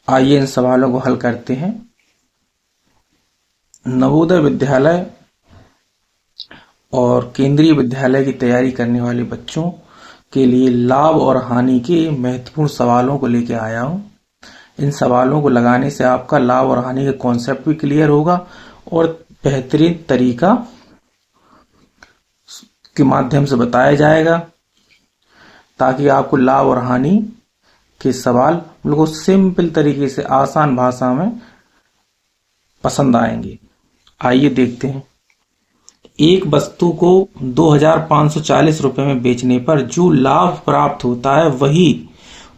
आइए इन सवालों को हल करते हैं। नवोदय विद्यालय और केंद्रीय विद्यालय की तैयारी करने वाले बच्चों के लिए लाभ और हानि के महत्वपूर्ण सवालों को लेकर आया हूं। इन सवालों को लगाने से आपका लाभ और हानि का कॉन्सेप्ट भी क्लियर होगा और बेहतरीन तरीका के माध्यम से बताया जाएगा, ताकि आपको लाभ और हानि के सवाल बिल्कुल सिंपल तरीके से आसान भाषा में पसंद आएंगे। आइए देखते हैं। एक वस्तु को 2540 रुपए में बेचने पर जो लाभ प्राप्त होता है वही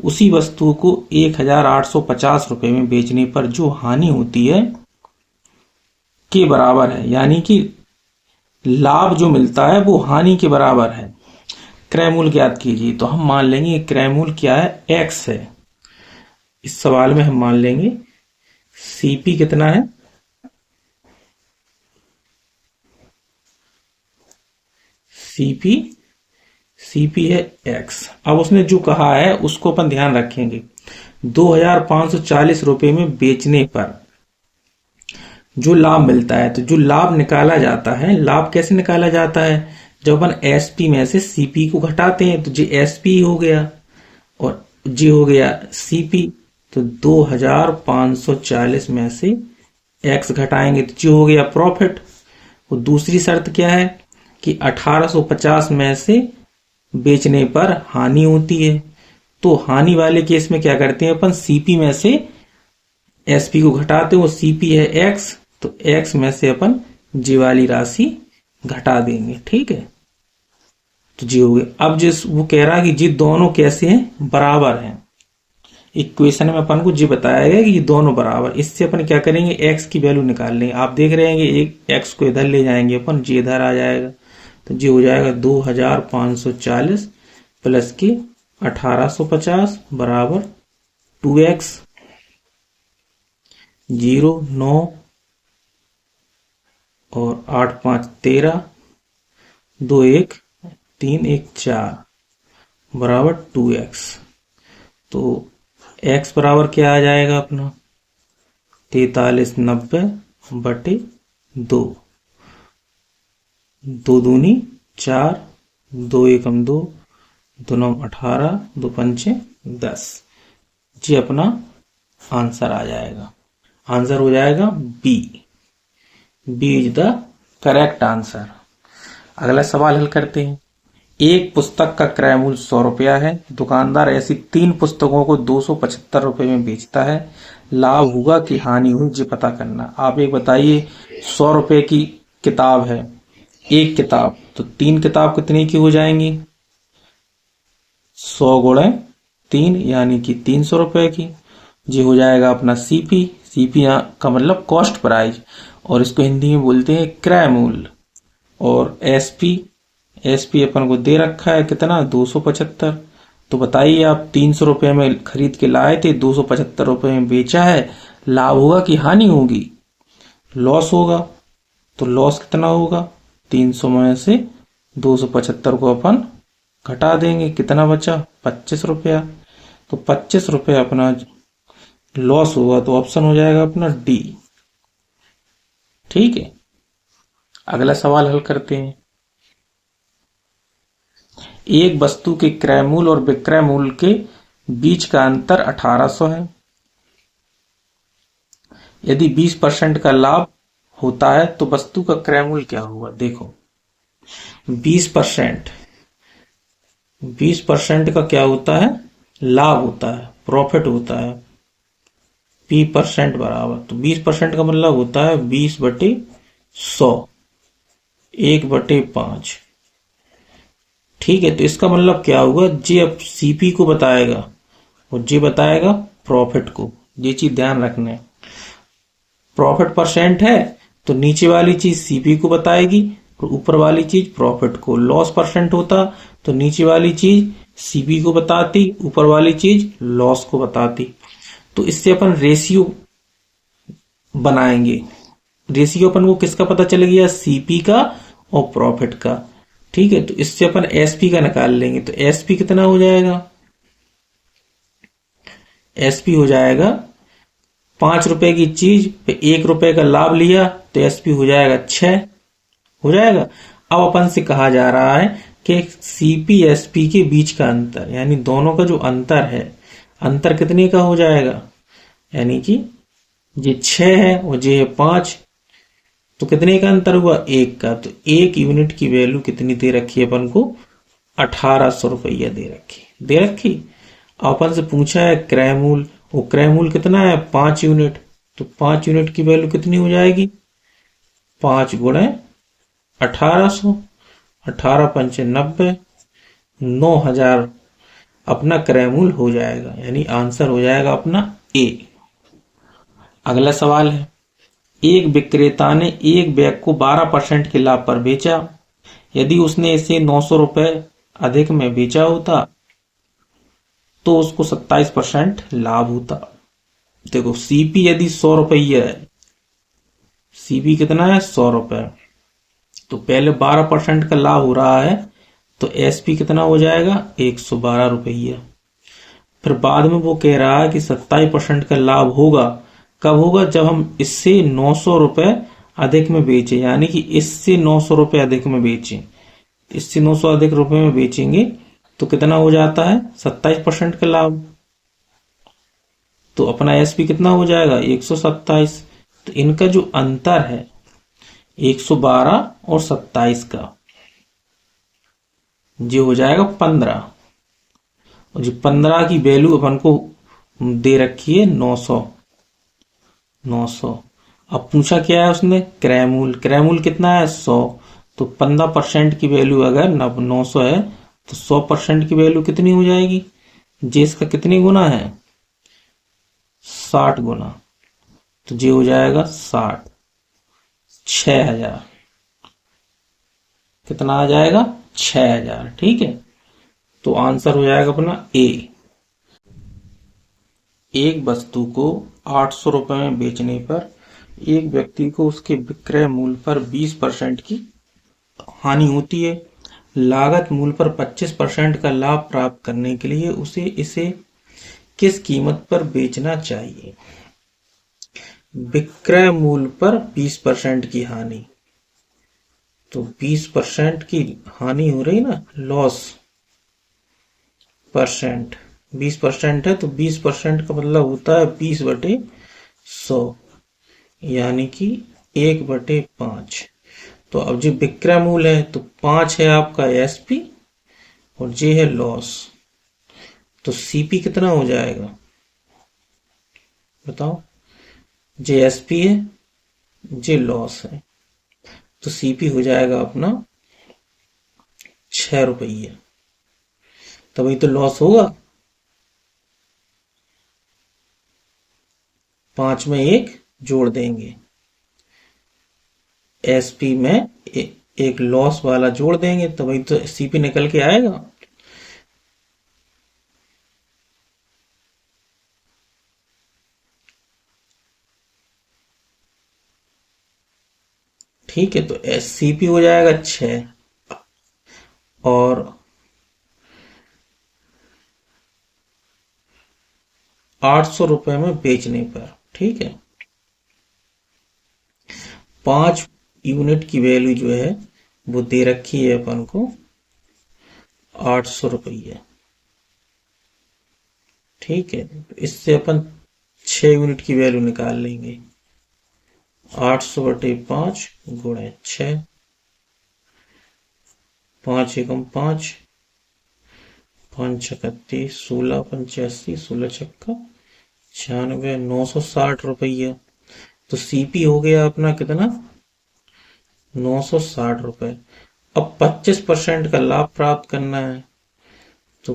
उसी वस्तु को 1850 रुपए में बेचने पर जो हानि होती है के बराबर है। यानी कि लाभ जो मिलता है वो हानि के बराबर है। क्रय मूल्य ज्ञात कीजिए। तो हम मान लेंगे क्रय मूल्य क्या है, x है। इस सवाल में हम मान लेंगे सीपी कितना है, सीपी है x। अब उसने जो कहा है उसको अपन ध्यान रखेंगे। 2540 रुपए में बेचने पर जो लाभ मिलता है, तो जो लाभ निकाला जाता है, लाभ कैसे निकाला जाता है, जब अपन एसपी में से सीपी को घटाते हैं तो जी एसपी हो गया और जी हो गया सीपी। तो 2540 में से एक्स घटाएंगे तो जी हो गया प्रॉफिट। और दूसरी शर्त क्या है कि 1850 में से बेचने पर हानि होती है। तो हानि वाले केस में क्या करते हैं अपन, सीपी में से एसपी को घटाते हैं, वो सीपी है एक्स, तो एक्स में से अपन जी वाली राशि घटा देंगे। ठीक है, तो जी हो गया। अब जिस वो कह रहा है कि जी दोनों कैसे हैं, बराबर हैं। इक्वेशन में अपन को जी बताया गया कि ये दोनों बराबर। इससे अपन क्या करेंगे, एक्स की वैल्यू निकाल लेंगे। आप देख रहे हैं कि एक एक्स को इधर ले जाएंगे अपन, जी इधर आ जाएगा, तो जी हो जाएगा 2540 प्लस की 1850 बराबर 2x। 0 9 और 8 5 13, 2 1 3 1 4 बराबर 2x। तो x बराबर क्या आ जाएगा अपना 4390 बटे 2। 2 दूनी 4, 2 एकम 2, 2 9 18, 2 पंचे 10। जी अपना आंसर आ जाएगा। आंसर हो जाएगा B. B is the correct answer. अगला सवाल हल करते हैं। एक पुस्तक का क्रय मूल्य 100 रुपया है। दुकानदार ऐसी 3 पुस्तकों को 275 रुपए में बेचता है। लाभ होगा कि हानि हुई, जी पता करना। आप एक बताइए, 100 रुपए की किताब है, एक किताब, तो 3 किताब कितने की हो जाएंगी, 100 गुणे 3 यानी कि 300 रुपए की। जी हो जाएगा अपना सीपी। सीपी का मतलब कॉस्ट प्राइस, और इसको हिंदी में बोलते हैं क्रय मूल्य। और एसपी अपन को दे रखा है कितना, 275। तो बताइए आप 300 रुपए में खरीद के लाए थे, 275 रुपए में बेचा है, लाभ होगा कि हानि होगी, लॉस होगा। तो लॉस कितना होगा, 300 में से 275 को अपन घटा देंगे, कितना बचा 25 रुपया। तो 25 रुपये अपना लॉस होगा, तो ऑप्शन हो जाएगा अपना डी। ठीक है, अगला सवाल हल करते हैं। एक वस्तु के क्रय मूल्य और विक्रय मूल्य के बीच का अंतर 1800 है। यदि 20% का लाभ होता है तो वस्तु का क्रय मूल्य क्या होगा। देखो 20% का क्या होता है, लाभ होता है, प्रॉफिट होता है। P% बराबर, तो 20% का मतलब होता है 20/100, 1/5। ठीक है, तो इसका मतलब क्या होगा, जी अब सीपी को बताएगा और जी बताएगा प्रॉफिट को। ये चीज ध्यान रखना। प्रॉफिट परसेंट है तो नीचे वाली चीज सीपी को बताएगी और ऊपर वाली चीज प्रॉफिट को। लॉस परसेंट होता तो नीचे वाली चीज सीपी को बताती, ऊपर वाली चीज लॉस को बताती। तो इससे अपन रेशियो बनाएंगे। रेशियो अपन को किसका पता चल गया, सीपी का और प्रॉफिट का। ठीक है, तो इससे अपन एसपी का निकाल लेंगे। तो एसपी कितना हो जाएगा, एसपी हो जाएगा ₹5 की चीज पे ₹1 का लाभ लिया तो एसपी हो जाएगा 6, हो जाएगा। अब अपन से कहा जा रहा है कि सीपी एसपी के बीच का अंतर, यानी दोनों का जो अंतर है, अंतर कितने का हो जाएगा, यानी कि ये 6 है और ये है 5, तो कितने का अंतर हुआ, 1 का। तो 1 यूनिट की वैल्यू कितनी दे रखी है अपन को, ₹1800 दे रखी। अपन से पूछा है क्रय मूल्य, वो क्रय मूल्य कितना है, 5 यूनिट, तो 5 यूनिट की वैल्यू कितनी हो जाएगी, 5 गुणे 1800, 18 पंचे 90, 9000 अपना क्रय मूल्य हो जाएगा, यानी आंसर हो जाएगा अपना ए। अगला सवाल है, एक विक्रेता ने एक बैग को 12% के लाभ पर बेचा। यदि उसने इसे ₹900 अधिक में बेचा होता तो उसको 27% लाभ होता। देखो सीपी यदि ₹100 है, सीपी कितना है, ₹100, तो पहले 12% का लाभ हो रहा है, तो एसपी कितना हो जाएगा, ₹112। फिर बाद में वो कह रहा है कि 27% का लाभ होगा, कब होगा, जब हम इससे ₹900 अधिक में बेचें, यानी कि इससे ₹900 अधिक में बेचें, इससे 900 अधिक रुपए में बेचेंगे तो कितना हो जाता है, 27% का लाभ। तो अपना एसपी कितना हो जाएगा, 127। तो इनका जो अंतर है 112 और 27 का, जो हो जाएगा 15, और जो 15 की वैल्यू अपन को दे रखी है 900। अब पूछा क्या है उसने, क्रय मूल्य, क्रय मूल्य कितना है, 100। तो 15% की वैल्यू अगर 900 है तो 100% की वैल्यू कितनी हो जाएगी, जे इसका कितनी गुना है, 60 गुना, तो जे हो जाएगा 60, 6000, कितना आ जाएगा, 6000। ठीक है, तो आंसर हो जाएगा अपना ए। एक वस्तु को ₹800 में बेचने पर एक व्यक्ति को उसके विक्रय मूल्य पर 20% की हानि होती है। लागत मूल्य पर 25% का लाभ प्राप्त करने के लिए उसे इसे किस कीमत पर बेचना चाहिए। विक्रय मूल्य पर 20% की हानि, तो 20% की हानि हो रही ना, लॉस परसेंट, 20% है तो 20% का मतलब होता है 20/100, यानी कि 1/5। तो अब जो विक्रय मूल्य है तो 5 है आपका एसपी और जे है लॉस, तो सीपी कितना हो जाएगा बताओ, जे एसपी है, जे लॉस है, तो सीपी हो जाएगा अपना ₹6, तभी तो लॉस होगा। 5 में 1 जोड़ देंगे, एसपी में एक लॉस वाला जोड़ देंगे, तभी तो सीपी निकल के आएगा। ठीक है, तो सीपी हो जाएगा 6 और ₹800 में बेचने पर, ठीक है, 5 यूनिट की वैल्यू जो है वो दे रखी है अपन को ₹800। ठीक है, इससे अपन 6 यूनिट की वैल्यू निकाल लेंगे, 800/5 गुणे 6, 5 एकम 5, 5 छक्का 30, 16 पंचे 80, 16 छक्का 96, ₹960। तो सीपी हो गया अपना कितना, ₹960। अब 25% का लाभ प्राप्त करना है, तो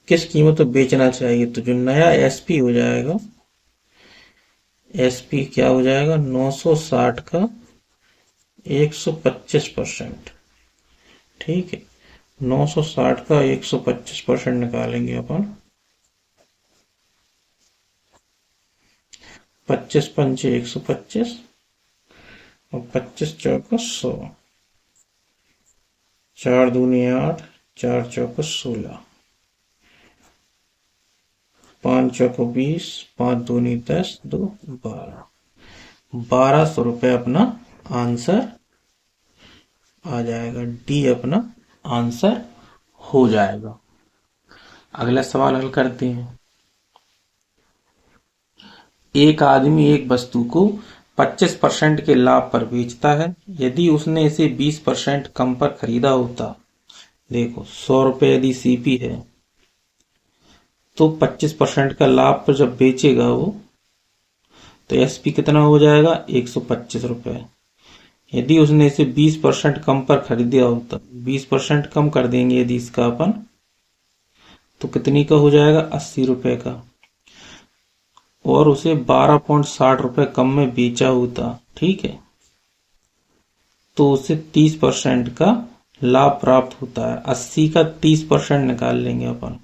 किस कीमत पर बेचना चाहिए, तो जो नया एसपी हो जाएगा, एसपी क्या हो जाएगा, 960 का 125%। ठीक है, 960 का 125% निकालेंगे अपन, 25 पंचे 125 और 25 चौका 100, 4 दूनी 8, 4 चौका 16। 5 चौको 20, 5 दूनी 10, 2 12, 1200 रुपये अपना आंसर आ जाएगा। डी अपना आंसर हो जाएगा। अगला सवाल हल करते हैं। एक आदमी एक वस्तु को 25% के लाभ पर बेचता है। यदि उसने इसे 20% कम पर खरीदा होता, देखो 100 रुपये यदि सीपी है तो 25% का लाभ पर जब बेचेगा वो, तो एसपी कितना हो जाएगा? 125 रुपये। यदि उसने इसे 20% कम पर खरीदा होता, 20% कम कर देंगे यदि इसका अपन, तो कितनी का हो जाएगा? 80 रुपये का। और उसे 12.60 रुपये कम में बेचा होता, ठीक है, तो उसे 30% का लाभ प्राप्त होता है। 80 का 30% निकाल लेंगे अपन।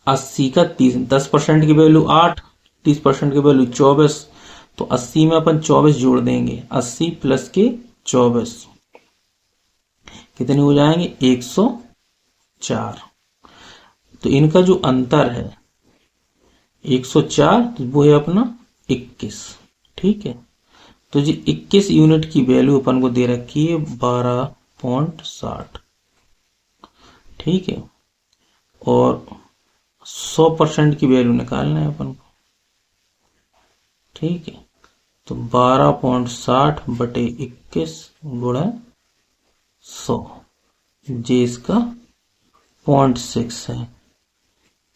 अस्सी का 10% की वैल्यू 8, 30% की वैल्यू 24, तो 80 में अपन 24 जोड़ देंगे। 80 प्लस के 24 कितने हो जाएंगे? 104। तो इनका जो अंतर है 104, तो वो है अपना 21, ठीक है। तो जी 21 यूनिट की वैल्यू अपन को दे रखी है 12.60, ठीक है। और 100% की वैल्यू निकालना है अपन को, ठीक है। तो 12.60 बटे 21 गुणा 100, जे इसका 0.6 है,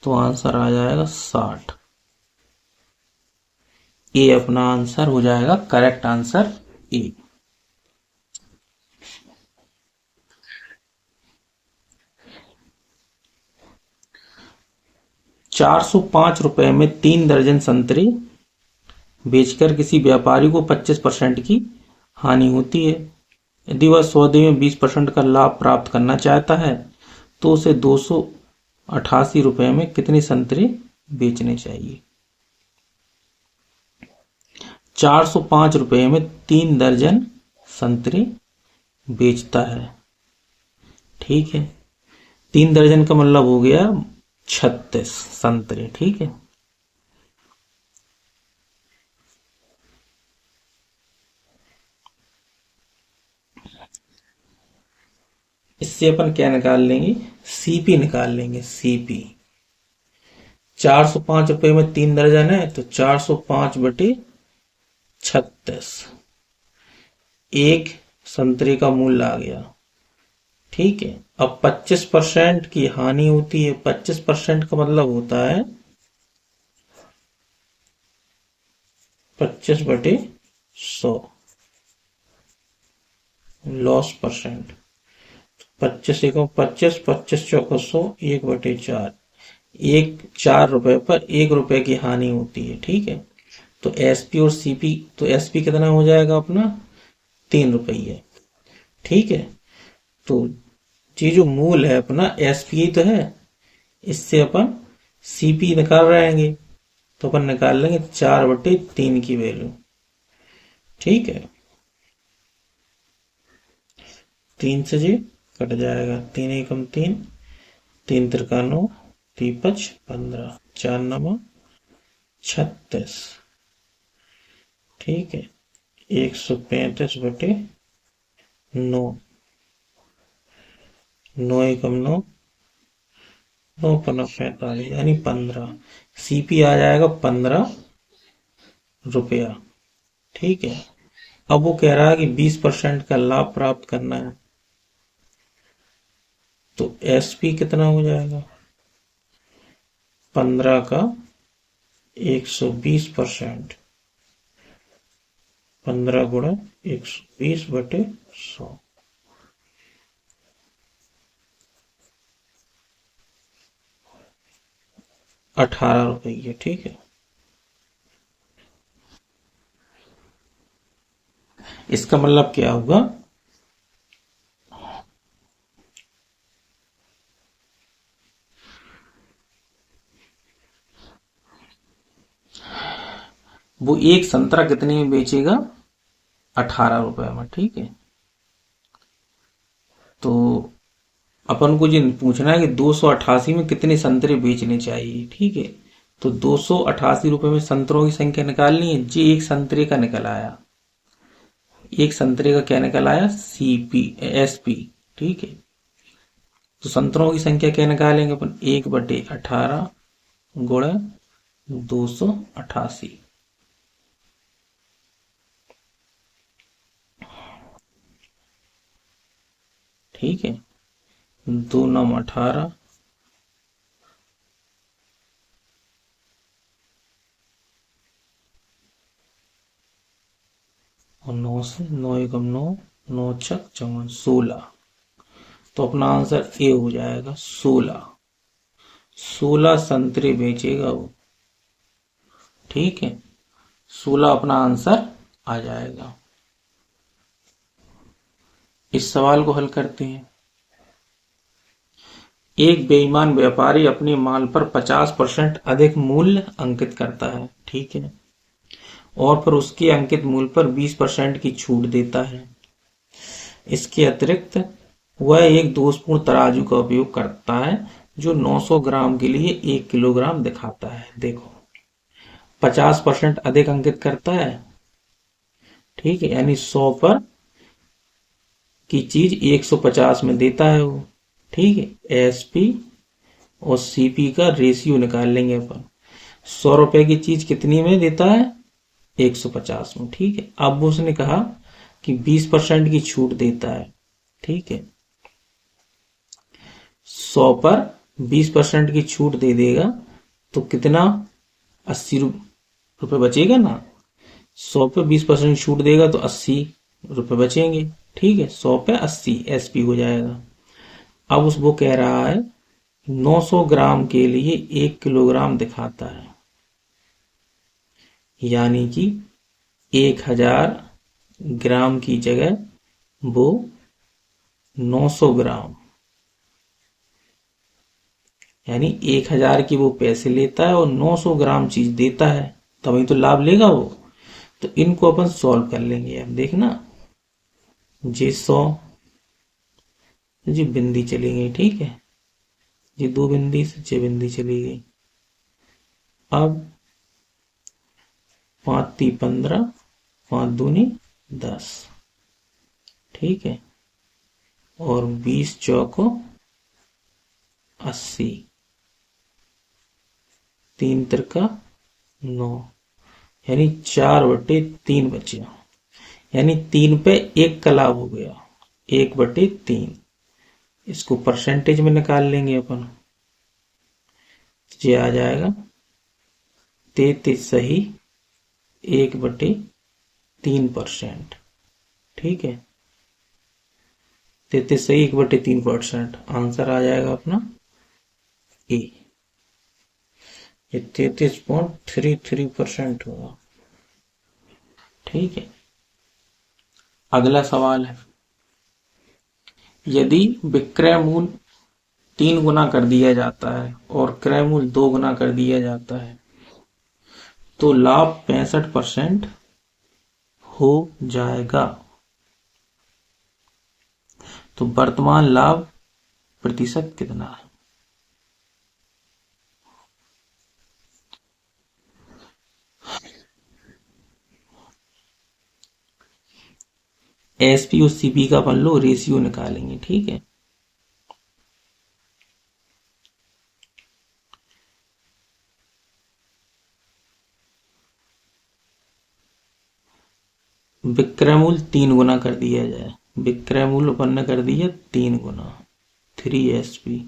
तो आंसर आ जाएगा 60। ए अपना आंसर हो जाएगा, करेक्ट आंसर ए। ₹405 में 3 दर्जन संतरे बेचकर किसी व्यापारी को 25% की हानि होती है। यदि वह सौदे में 20% का लाभ प्राप्त करना चाहता है, तो उसे ₹288 में कितने संतरे बेचने चाहिए? ₹405 में 3 दर्जन संतरे बेचता है, ठीक है। 3 दर्जन का मतलब हो गया 36 संतरे, ठीक है। इससे अपन क्या निकाल लेंगे? सीपी निकाल लेंगे। सीपी ₹405 में 3 दर्जन है, तो 405 बटे 36, एक संतरे का मूल्य आ गया, ठीक है। अब 25% की हानि होती है। 25% का मतलब होता है 25 बटे 100 लॉस परसेंट। 25 एकम 25, 25 चौको 100, 1/4, 4 रुपए पर 1 रुपए की हानि होती है, ठीक है। तो एसपी और सीपी, तो एसपी कितना हो जाएगा अपना? 3 रुपये, ठीक है। तो ये जो मूल है अपना एसपी तो है, इससे अपन सीपी निकाल रहेंगे, तो अपन निकाल लेंगे 4/3 की वैल्यू, ठीक है। 3 से जी कट जाएगा, 3 एकम 3, 3 त्रिका 9, 3 5 15, 4 9 36, ठीक है। 135 बटे 9, 9 एकम 9, 9 15 45, यानी 15। सीपी आ जाएगा 15 रुपया, ठीक है। अब वो कह रहा है कि 20% का लाभ प्राप्त करना है, तो एसपी कितना हो जाएगा? 15 का 120%, 15 गुणा 120 बटे 100, ₹18, ठीक है। इसका मतलब क्या होगा? वो एक संतरा कितने में बेचेगा? ₹18 में, ठीक है। तो अपन को जिन पूछना है कि 288 में कितने संतरे बेचने चाहिए, ठीक है। तो 288 रुपए में संतरों की संख्या निकालनी है। जी एक संतरे का निकल आया, एक संतरे का क्या निकल आया, SP, ठीक है। तो संतरों की संख्या क्या निकालेंगे अपन, 1/18 गुणे 288, ठीक है। 2 9 18, और 9 से 9 एकम 9, 9 छक 54, 16। तो अपना आंसर ए हो जाएगा 16। 16 संतरे बेचेगा वो, ठीक है। 16 अपना आंसर आ जाएगा। इस सवाल को हल करते हैं। एक बेईमान व्यापारी अपने माल पर 50% अधिक मूल्य अंकित करता है, ठीक है, और फिर उसके अंकित मूल्य पर 20% की छूट देता है। इसके अतिरिक्त वह एक दोषपूर्ण तराजू का उपयोग करता है जो 900 ग्राम के लिए 1 किलोग्राम दिखाता है। देखो 50% अधिक अंकित करता है, ठीक है, यानी 100 पर की चीज 150 में देता है वो, ठीक है। SP और CP का रेशियो निकाल लेंगे अपन। 100 रुपए की चीज कितनी में देता है, 150 में, ठीक है। अब उसने कहा कि 20% की छूट देता है, ठीक है। 100 पर 20% की छूट दे देगा तो कितना, 80 रुपए बचेगा ना। 100 पे 20% छूट देगा तो 80 रुपए बचेंगे, ठीक है। 100 पे 80 SP हो जाएगा। अब उस वो कह रहा है 900 ग्राम के लिए 1 किलोग्राम दिखाता है, यानी कि 1000 ग्राम की जगह वो 900 ग्राम, यानी 1000 की वो पैसे लेता है और 900 ग्राम चीज देता है, तभी तो लाभ लेगा वो। तो इनको अपन सॉल्व कर लेंगे। अब देखना, जी 100, जी बिंदी चली गई, ठीक है, जी 2 बिंदी से 6 बिंदी चली गई। अब 5 × 15, 5 दूनी 10, ठीक है, और 20 चौको 80, 3 तिरका 9, यानी 4/3 बचे, यानी 3 पे 1 का लाभ हो गया, 1/3। इसको परसेंटेज में निकाल लेंगे अपन, ये आ जाएगा 33 सही 1/3%, ठीक है। 33 सही 1/3%, आंसर आ जाएगा अपना ए। ये 33.33% होगा, ठीक है। अगला सवाल है, यदि विक्रय मूल्य 3 गुना कर दिया जाता है और क्रय मूल्य 2 गुना कर दिया जाता है तो लाभ 65% हो जाएगा। तो वर्तमान लाभ प्रतिशत कितना है। SP और CP का अपन लो रेशियो निकालेंगे, ठीक है। विक्रय मूल्य 3 गुना कर दिया जाए, विक्रय मूल्य अपन ने कर दिया 3 गुना 3SP,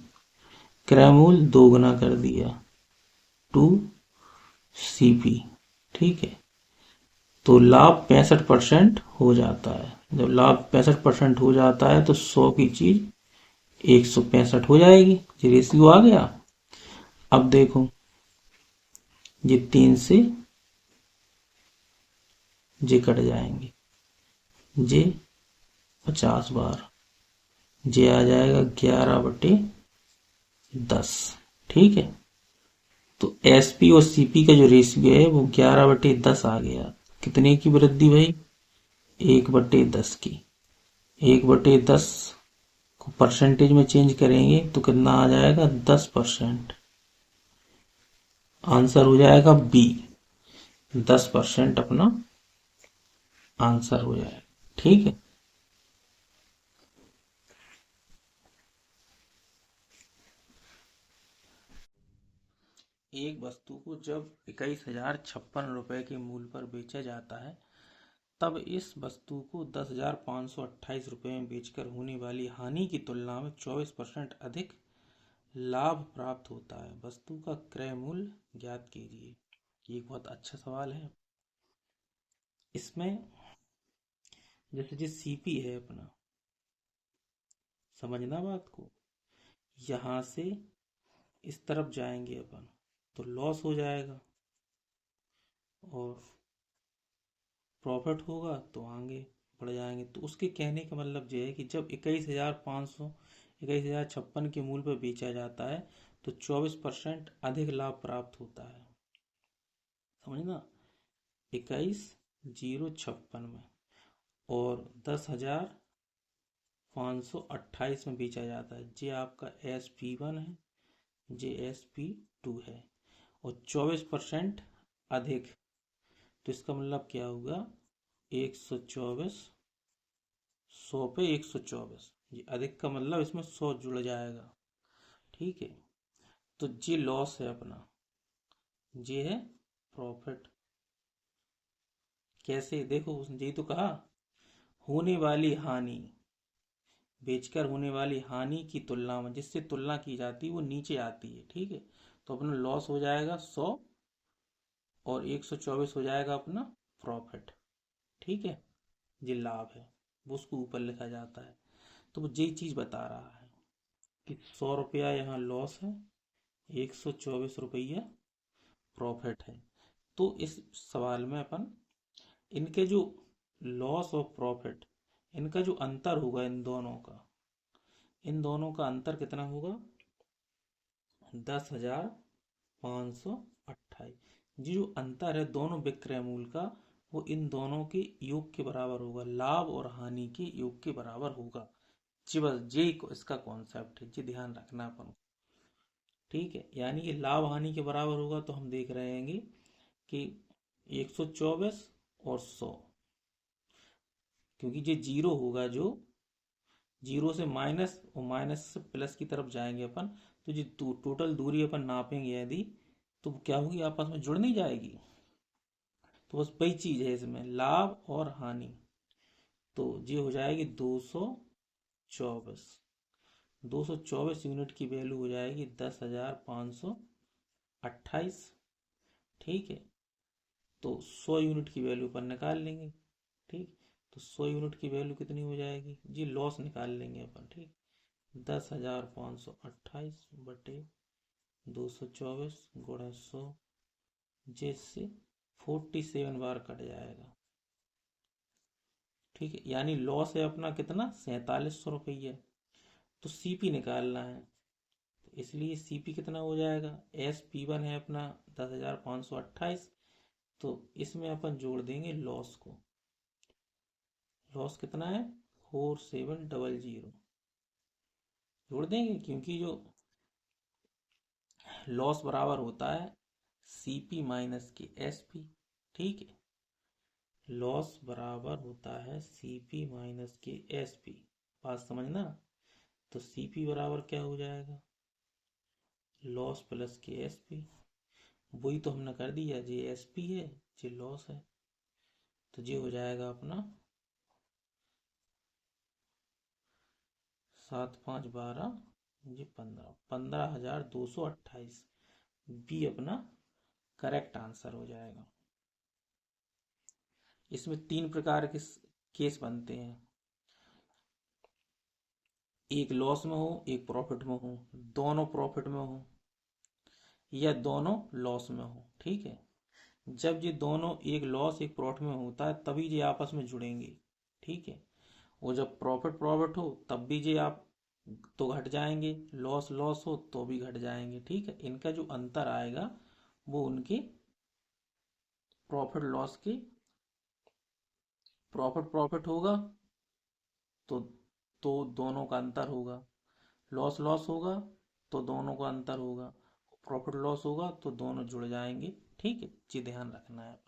क्रय मूल्य 2 गुना कर दिया 2CP, ठीक है। तो लाभ 65% हो जाता है। जब लाभ 65% हो जाता है तो 100 की चीज 165 हो जाएगी, ये रेशियो आ गया। अब देखो ये 3 से जे कट जाएंगे, जे 50 बार, जे आ जाएगा 11/10, ठीक है। तो SP और CP का जो रेशियो है वो 11/10 आ गया। कितने की वृद्धि भाई, 1/10 की। 1/10 को परसेंटेज में चेंज करेंगे तो कितना आ जाएगा 10%। आंसर हो जाएगा बी, 10% अपना आंसर हो जाएगा। ठीक है, एक वस्तु को जब 21,056 रुपए के मूल्य पर बेचा जाता है तब इस वस्तु को 10,528 रुपए में बेचकर होने वाली हानि की तुलना में 24% अधिक लाभ प्राप्त होता है। वस्तु का क्रय मूल्य ज्ञात कीजिए। ये एक बहुत अच्छा सवाल है। इसमें जैसे जो सीपी है अपना, समझना बात को, यहां से इस तरफ जाएंगे अपन तो लॉस हो जाएगा और प्रॉफिट होगा तो आगे बढ़ जाएंगे। तो उसके कहने का मतलब ये है कि जब 21,056 के मूल्य पर बेचा जाता है तो 24% अधिक लाभ प्राप्त होता है। समझना, 21,056 में और 10,528 में बेचा जाता है। ये आपका SP1 है, ये SP2 है और 24% अधिक, तो इसका मतलब क्या होगा 124, 100 पे 124, ये अधिक का मतलब इसमें 100 जुड़ जाएगा। ठीक है, तो ये लॉस है अपना, ये है प्रॉफिट। कैसे देखो, उसने यही तो कहा, होने वाली हानि, बेचकर होने वाली हानि की तुलना में, जिससे तुलना की जाती है वो नीचे आती है। ठीक है, तो अपना लॉस हो जाएगा 100 और 124 हो जाएगा अपना प्रॉफिट। ठीक है, ये लाभ है, वो उसको ऊपर लिखा जाता है। तो वो यही चीज बता रहा है कि 100 रुपया यहाँ लॉस है, 124 रुपया प्रॉफिट है। तो इस सवाल में अपन इनके जो लॉस और प्रॉफिट, इनका जो अंतर होगा, इन दोनों का अंतर कितना होगा 10,528। जो अंतर है दोनों विक्रय मूल्य का, वो इन दोनों के योग के बराबर होगा, लाभ और हानि के योग के बराबर होगा। जी बस ये इसका कॉन्सेप्ट है, जी ध्यान रखना अपन। ठीक है, यानी कि लाभ हानि के बराबर होगा तो हम देख रहे हैं कि 124 और 100, क्योंकि ये जीरो होगा, जो जीरो से माइनस और माइनस से प्लस की तरफ जाएंगे अपन, तो जो टोटल दूरी अपन नापेंगे यदि, तो क्या होगी, आपस में जुड़ नहीं जाएगी। तो बस वही चीज है इसमें, लाभ और हानि। तो ये हो जाएगी 224, 224 यूनिट की वैल्यू हो जाएगी 10,528। ठीक है, तो 100 यूनिट की वैल्यू पर निकाल लेंगे। ठीक, तो 100 यूनिट की वैल्यू कितनी हो जाएगी जी, लॉस निकाल लेंगे अपन। ठीक, 10,528 बटे 224 गुणा 100, जिससे 47 बार कट जाएगा। ठीक है, यानी लॉस है अपना कितना 4700 रुपये। तो सीपी निकालना है, तो इसलिए सीपी कितना हो जाएगा, SP1 है अपना 10,528, तो इसमें अपन जोड़ देंगे लॉस को। लॉस कितना है 4700 जोड़ देंगे, क्योंकि जो लॉस बराबर होता है सीपी माइनस के एसपी। ठीक है, लॉस बराबर होता है सीपी माइनस के एसपी, बात समझना। तो सीपी बराबर क्या हो जाएगा, लॉस प्लस के एसपी, वही तो हमने कर दिया, जे एसपी है जे लॉस है। तो ये हो जाएगा अपना 7 5 12, ये 15,228, बी अपना करेक्ट आंसर हो जाएगा। इसमें 3 प्रकार के केस बनते हैं, एक लॉस में हो एक प्रॉफिट में हो, दोनों प्रॉफिट में हो या दोनों लॉस में हो। ठीक है, जब ये दोनों एक लॉस एक प्रॉफिट में होता है तभी ये आपस में जुड़ेंगे। ठीक है, वो जब प्रॉफिट प्रॉफिट हो तब भी ये आप तो घट जाएंगे, लॉस लॉस हो तो भी घट जाएंगे। ठीक है, इनका जो अंतर आएगा वो उनके प्रॉफिट लॉस के, प्रॉफिट प्रॉफिट होगा तो तो दोनों का अंतर होगा, लॉस लॉस होगा तो दोनों का अंतर होगा, प्रॉफिट लॉस होगा तो दोनों जुड़ जाएंगे। ठीक है जी, ध्यान रखना है।